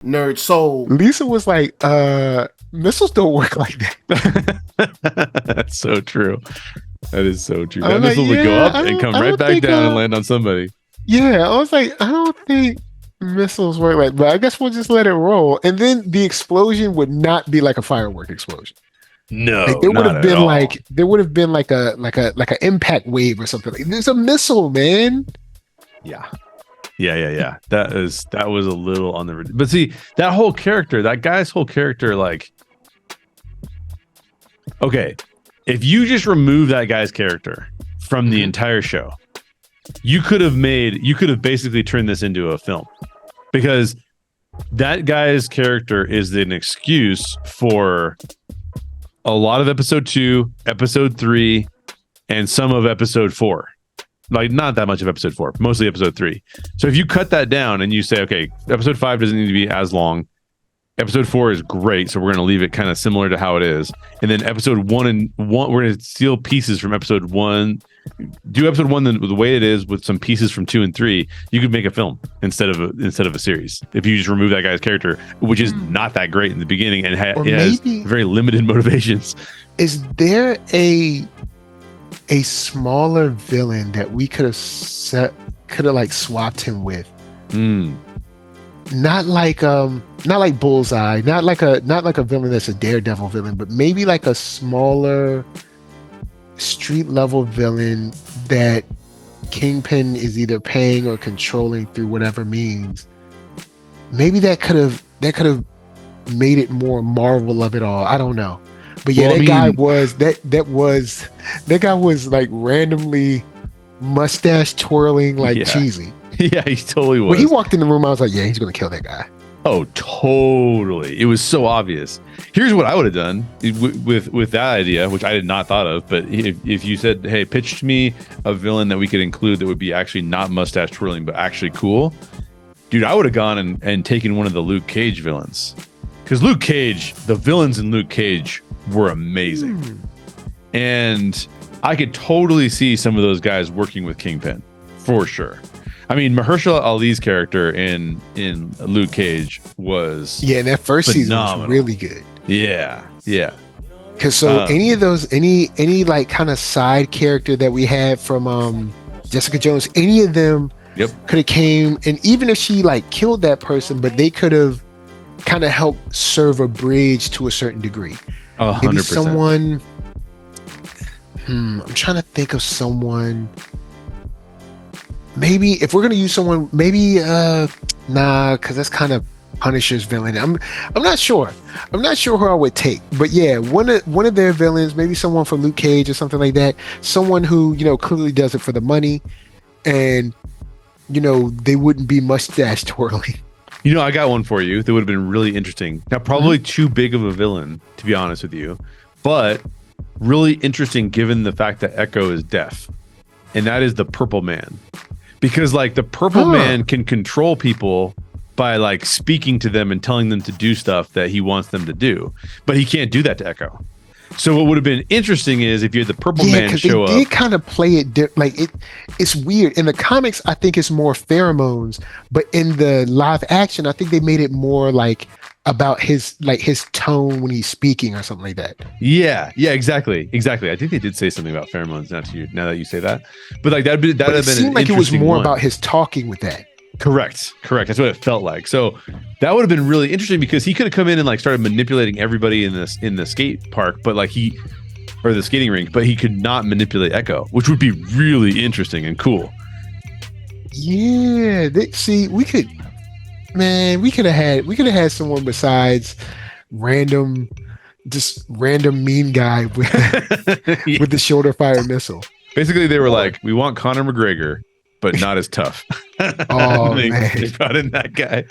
NERDSoul. Lisa was like, missiles don't work like that. That's so true. That is so true. I'm That like, missile would go yeah, up and come right back think, down and land on somebody. Yeah, I was like, I don't think missiles work like, but I guess we'll just let it roll. And then the explosion would not be like a firework explosion. No, Like, there would not have at been all. like there would have been like an impact wave or something. Like, there's a missile, man. Yeah. That was a little on the, but see, that whole character, that guy's whole character, like, okay, if you just remove that guy's character from the entire show, you could have basically turned this into a film, because that guy's character is an excuse for a lot of episode 2, episode 3, and some of episode 4. Like, not that much of episode 4, mostly episode 3. So if you cut that down and you say, okay, episode 5 doesn't need to be as long, episode 4 is great, so we're going to leave it kind of similar to how it is, and then episode 1 we're going to steal pieces from episode 1, do episode 1 the way it is with some pieces from 2 and 3, you could make a film instead of a series if you just remove that guy's character, which is not that great in the beginning and it has very limited motivations. Is there a smaller villain that we could have like swapped him with? Not like Bullseye, not like a villain that's a Daredevil villain, but maybe like a smaller street level villain that Kingpin is either paying or controlling through whatever means. Maybe that could have made it more Marvel of it all. I don't know. But yeah, guy was like randomly mustache twirling, like cheesy. Yeah, he totally was. When he walked in the room, I was like, yeah, he's gonna kill that guy. Oh, totally. It was so obvious. Here's what I would have done with that idea, which I did not thought of. But if you said, hey, pitch me a villain that we could include that would be actually not mustache twirling, but actually cool, dude, I would have gone and taken one of the Luke Cage villains. Because Luke Cage, the villains in Luke Cage were amazing. And I could totally see some of those guys working with Kingpin, for sure. I mean, Mahershala Ali's character in Luke Cage was in that first season was really good. Yeah. Because any of those, any like kind of side character that we had from Jessica Jones, any of them could have came, and even if she like killed that person, but they could have kind of helped serve a bridge to a certain degree. 100%. Maybe someone. I'm trying to think of someone. Maybe if we're gonna use someone, because that's kind of Punisher's villain. I'm not sure. I'm not sure who I would take. But yeah, one of their villains, maybe someone from Luke Cage or something like that. Someone who clearly does it for the money, and they wouldn't be mustache twirling. I got one for you that would have been really interesting. Now, probably too big of a villain, to be honest with you, but really interesting given the fact that Echo is deaf, and that is the Purple Man. Because like the Purple Man can control people by like speaking to them and telling them to do stuff that he wants them to do, but he can't do that to Echo. So what would have been interesting is if you had the Purple Man show up. They did kind of play it it's weird. In the comics, I think it's more pheromones, but in the live action, I think they made it more like about his tone when he's speaking or something like that. Yeah, exactly. I think they did say something about pheromones now that you say that. But like that would have been it seemed like it was more about his talking with that. Correct. That's what it felt like. So that would have been really interesting because he could have come in and like started manipulating everybody in the skate park, but like or the skating rink, but he could not manipulate Echo, which would be really interesting and cool. Yeah, we could have had someone besides random mean guy with with the shoulder fire missile. Basically, they were like, we want Conor McGregor, but not as tough. Oh, they man. brought in that guy.